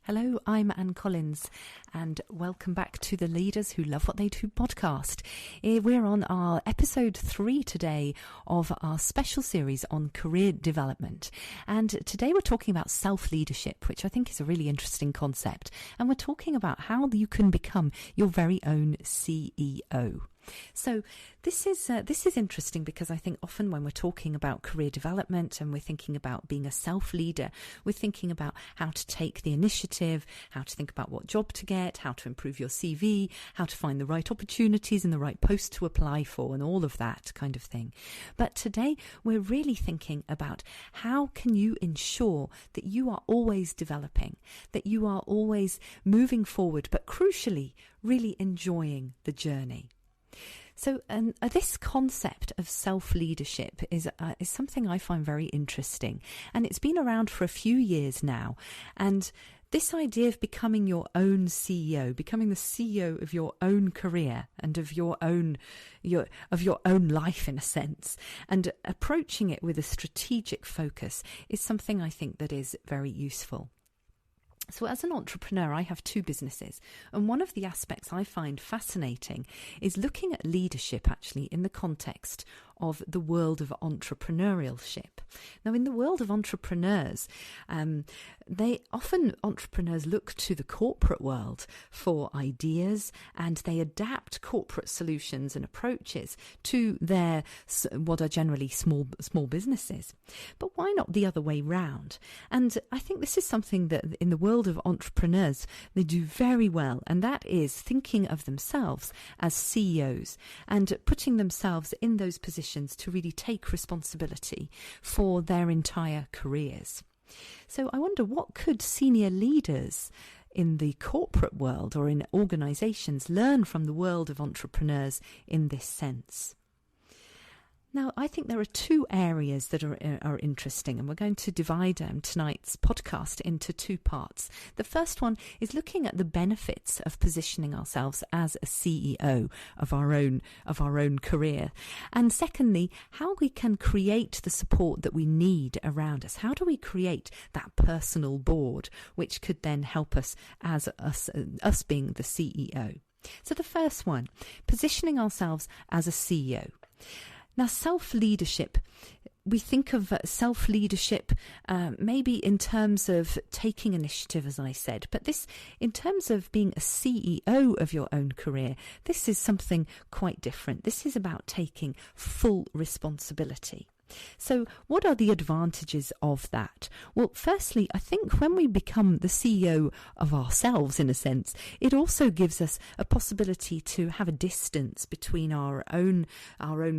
Hello, I'm Anne Collins, and welcome back to the Leaders Who Love What They Do podcast. We're on our episode 3 today of our special series on career development. And today we're talking about self-leadership, which I think is a really interesting concept. And we're talking about how you can become your very own CEO. So this is interesting because I think often when we're talking about career development and we're thinking about being a self-leader, we're thinking about how to take the initiative, how to think about what job to get, how to improve your CV, how to find the right opportunities and the right post to apply for and all of that kind of thing. But today we're really thinking about how can you ensure that you are always developing, that you are always moving forward, but crucially, really enjoying the journey. So this concept of self-leadership is something I find very interesting, and it's been around for a few years now. And this idea of becoming your own CEO, becoming the CEO of your own career and of your own life in a sense, and approaching it with a strategic focus is something I think that is very useful. So as an entrepreneur, I have 2 businesses, and one of the aspects I find fascinating is looking at leadership actually in the context of the world of entrepreneurship. Now, in the world of entrepreneurs, entrepreneurs look to the corporate world for ideas, and they adapt corporate solutions and approaches to their what are generally small businesses. But why not the other way round? And I think this is something that in the world of entrepreneurs they do very well, and that is thinking of themselves as CEOs and putting themselves in those positions to really take responsibility for their entire careers. So I wonder, what could senior leaders in the corporate world or in organizations learn from the world of entrepreneurs in this sense? Now, I think there are 2 areas that are interesting, and we're going to divide tonight's podcast into 2 parts. The first one is looking at the benefits of positioning ourselves as a CEO of our own career. And secondly, how we can create the support that we need around us. How do we create that personal board, which could then help us as us being the CEO? So the first one, positioning ourselves as a CEO. Now, self-leadership, we think of self-leadership maybe in terms of taking initiative, as I said, but this, in terms of being a CEO of your own career, this is something quite different. This is about taking full responsibility. So what are the advantages of that? Well, firstly, I think when we become the CEO of ourselves, in a sense, it also gives us a possibility to have a distance between our own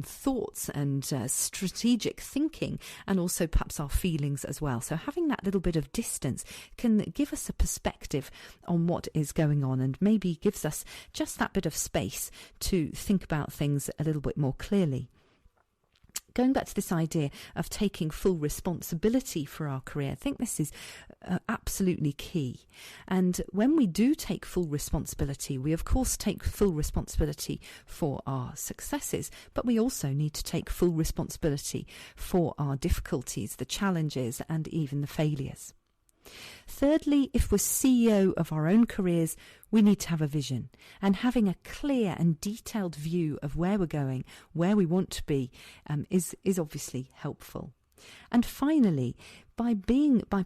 thoughts and strategic thinking, and also perhaps our feelings as well. So having that little bit of distance can give us a perspective on what is going on, and maybe gives us just that bit of space to think about things a little bit more clearly. Going back to this idea of taking full responsibility for our career, I think this is absolutely key. And when we do take full responsibility, we of course take full responsibility for our successes, but we also need to take full responsibility for our difficulties, the challenges, and even the failures. Thirdly, if we're CEO of our own careers, we need to have a vision, and having a clear and detailed view of where we're going, where we want to be, is obviously helpful. And finally, by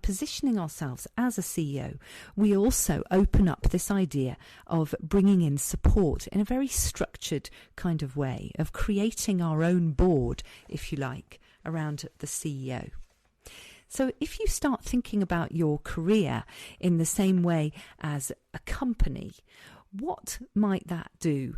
positioning ourselves as a CEO, we also open up this idea of bringing in support in a very structured kind of way, of creating our own board, if you like, around the CEO. So if you start thinking about your career in the same way as a company, what might that do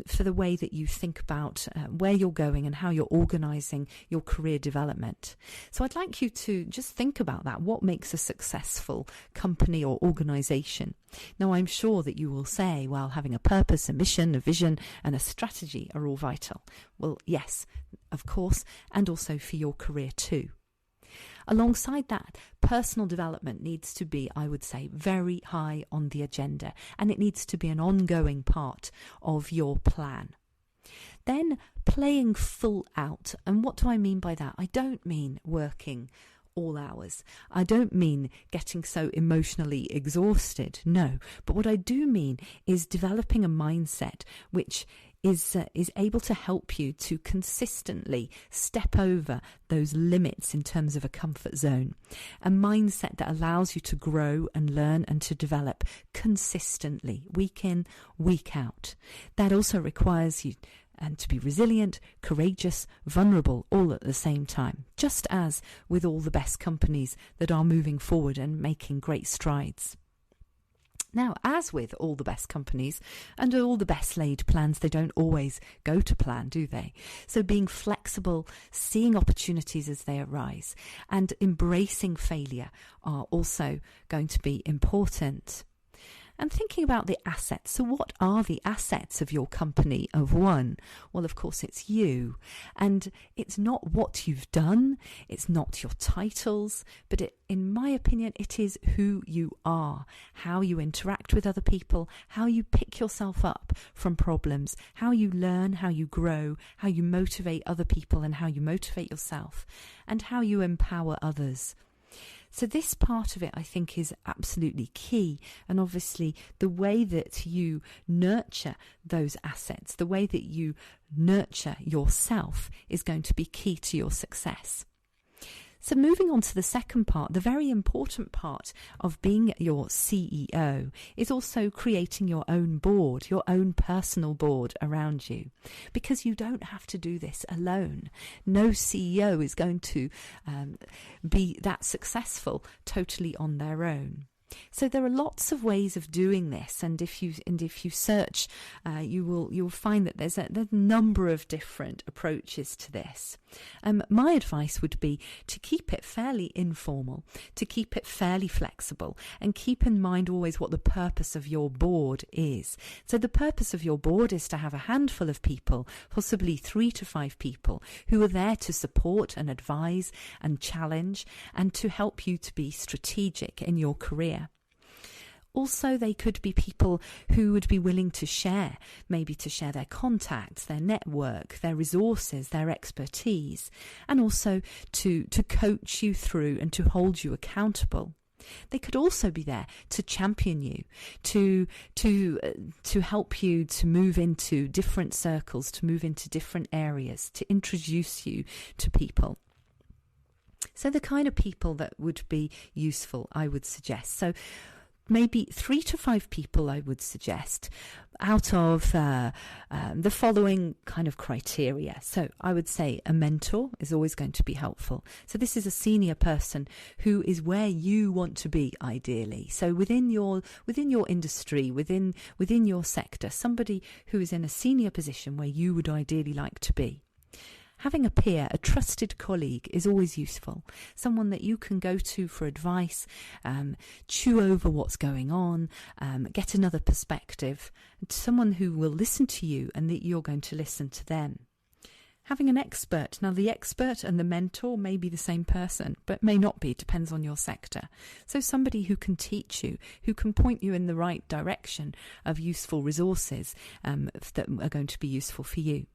for the way that you think about where you're going and how you're organising your career development? So I'd like you to just think about that. What makes a successful company or organisation? Now, I'm sure that you will say, well, having a purpose, a mission, a vision and a strategy are all vital. Well, yes, of course, and also for your career too. Alongside that, personal development needs to be, I would say, very high on the agenda, and it needs to be an ongoing part of your plan. Then playing full out. And what do I mean by that? I don't mean working all hours. I don't mean getting so emotionally exhausted, no. But what I do mean is developing a mindset which is able to help you to consistently step over those limits in terms of a comfort zone. A mindset that allows you to grow and learn and to develop consistently, week in, week out. That also requires you to be resilient, courageous, vulnerable, all at the same time, just as with all the best companies that are moving forward and making great strides. Now, as with all the best companies and all the best laid plans, they don't always go to plan, do they? So being flexible, seeing opportunities as they arise, and embracing failure are also going to be important. And thinking about the assets. So what are the assets of your company of one? Well, of course, it's you. And it's not what you've done. It's not your titles. But in my opinion, it is who you are, how you interact with other people, how you pick yourself up from problems, how you learn, how you grow, how you motivate other people and how you motivate yourself, and how you empower others. So this part of it, I think, is absolutely key. And obviously, the way that you nurture those assets, the way that you nurture yourself is going to be key to your success. So moving on to the second part, the very important part of being your CEO is also creating your own board, your own personal board around you, because you don't have to do this alone. No CEO is going to be that successful totally on their own. So there are lots of ways of doing this, and if you search, you'll find that there's a number of different approaches to this. My advice would be to keep it fairly informal, to keep it fairly flexible, and keep in mind always what the purpose of your board is. So the purpose of your board is to have a handful of people, possibly 3 to 5 people, who are there to support and advise and challenge and to help you to be strategic in your career. Also, they could be people who would be willing to share, maybe to share their contacts, their network, their resources, their expertise, and also to coach you through and to hold you accountable. They could also be there to champion you, to help you to move into different circles, to move into different areas, to introduce you to people. So the kind of people that would be useful, I would suggest. So maybe 3 to 5 people, I would suggest, out of the following kind of criteria. So I would say a mentor is always going to be helpful. So this is a senior person who is where you want to be ideally. So within your industry, within your sector, somebody who is in a senior position where you would ideally like to be. Having a peer, a trusted colleague, is always useful. Someone that you can go to for advice, chew over what's going on, get another perspective. Someone who will listen to you and that you're going to listen to them. Having an expert. Now, the expert and the mentor may be the same person, but may not be. It depends on your sector. So somebody who can teach you, who can point you in the right direction of useful resources that are going to be useful for you.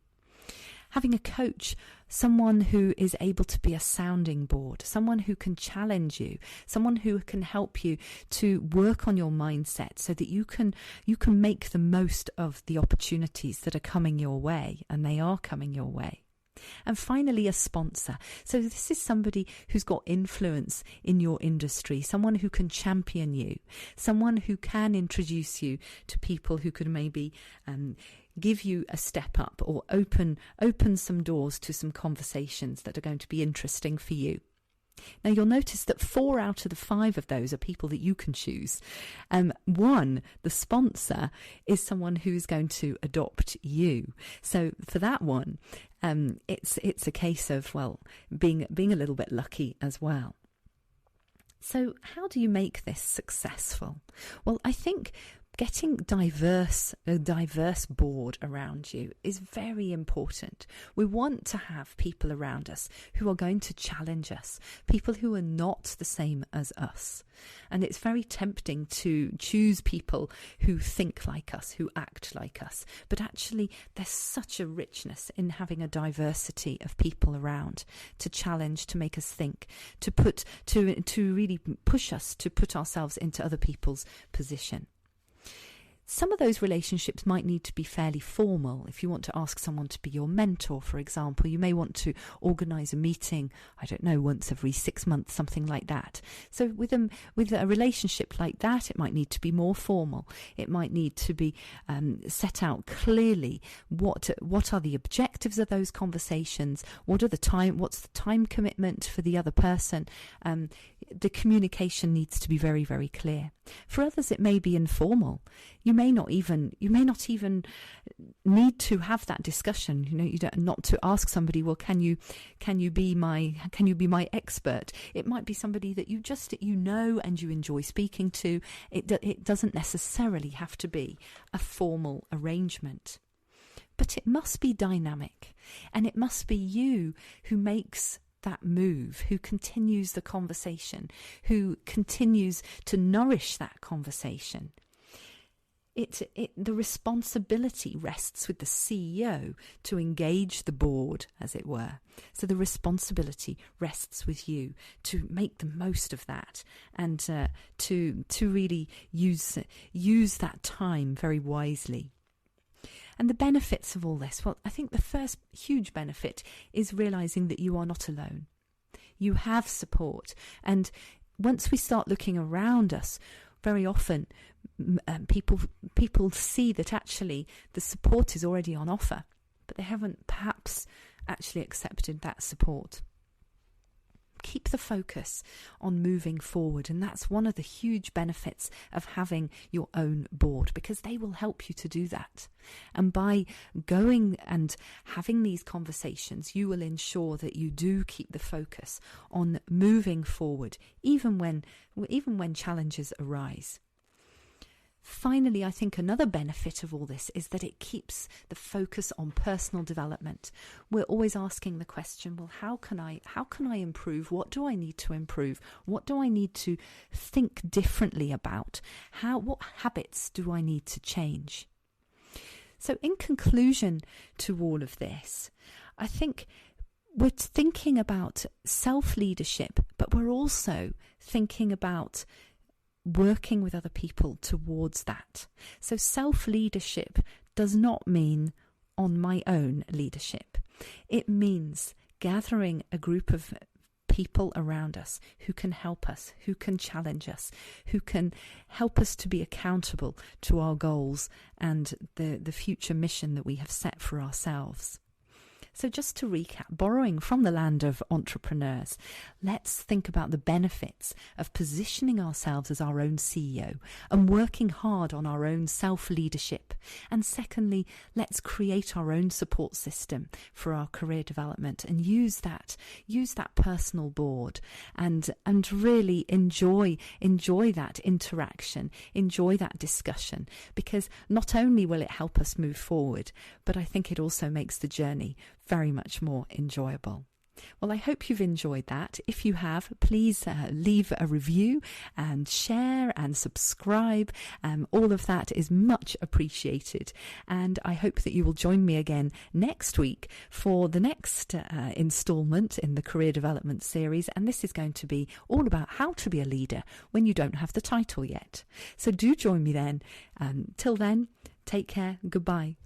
Having a coach, someone who is able to be a sounding board, someone who can challenge you, someone who can help you to work on your mindset so that you can make the most of the opportunities that are coming your way, and they are coming your way. And finally, a sponsor. So this is somebody who's got influence in your industry, someone who can champion you, someone who can introduce you to people who could maybe give you a step up or open some doors to some conversations that are going to be interesting for you. Now, you'll notice that 4 out of the 5 of those are people that you can choose. One, the sponsor, is someone who's going to adopt you. So for that one, it's a case of, well, being a little bit lucky as well. So how do you make this successful? Well, I think getting a diverse board around you is very important. We want to have people around us who are going to challenge us, people who are not the same as us. And it's very tempting to choose people who think like us, who act like us. But actually, there's such a richness in having a diversity of people around to challenge, to make us think, to really push us to put ourselves into other people's position. Some of those relationships might need to be fairly formal. If you want to ask someone to be your mentor, for example, you may want to organise a meeting, I don't know, once every 6 months, something like that. So with a relationship like that, it might need to be more formal. It might need to be set out clearly what are the objectives of those conversations, what's the time commitment for the other person. The communication needs to be very, very clear. For others, it may be informal. You may not even need to have that discussion. You don't not to ask somebody, well, can you be my expert? It might be somebody that you know and you enjoy speaking to. It doesn't necessarily have to be a formal arrangement. But it must be dynamic, and it must be you who makes that move, who continues the conversation, who continues to nourish that conversation. The responsibility rests with the CEO to engage the board, as it were. So the responsibility rests with you to make the most of that and to really use that time very wisely. And the benefits of all this, well, I think the first huge benefit is realising that you are not alone. You have support. And once we start looking around us, very often people see that actually the support is already on offer, but they haven't perhaps actually accepted that support. Keep the focus on moving forward, and that's one of the huge benefits of having your own board, because they will help you to do that. And by going and having these conversations, you will ensure that you do keep the focus on moving forward, even when challenges arise. Finally, I think another benefit of all this is that it keeps the focus on personal development. We're always asking the question, well, how can I improve? What do I need to improve? What do I need to think differently about? What habits do I need to change? So in conclusion to all of this, I think we're thinking about self-leadership, but we're also thinking about working with other people towards that. So self-leadership does not mean on my own leadership. It means gathering a group of people around us who can help us, who can challenge us, who can help us to be accountable to our goals and the future mission that we have set for ourselves. So just to recap, borrowing from the land of entrepreneurs, let's think about the benefits of positioning ourselves as our own CEO and working hard on our own self-leadership. And secondly, let's create our own support system for our career development and use that personal board and really enjoy that interaction, enjoy that discussion, because not only will it help us move forward, but I think it also makes the journey very much more enjoyable. Well, I hope you've enjoyed that. If you have, please leave a review and share and subscribe. All of that is much appreciated. And I hope that you will join me again next week for the next instalment in the Career Development series. And this is going to be all about how to be a leader when you don't have the title yet. So do join me then. Till then, take care. Goodbye.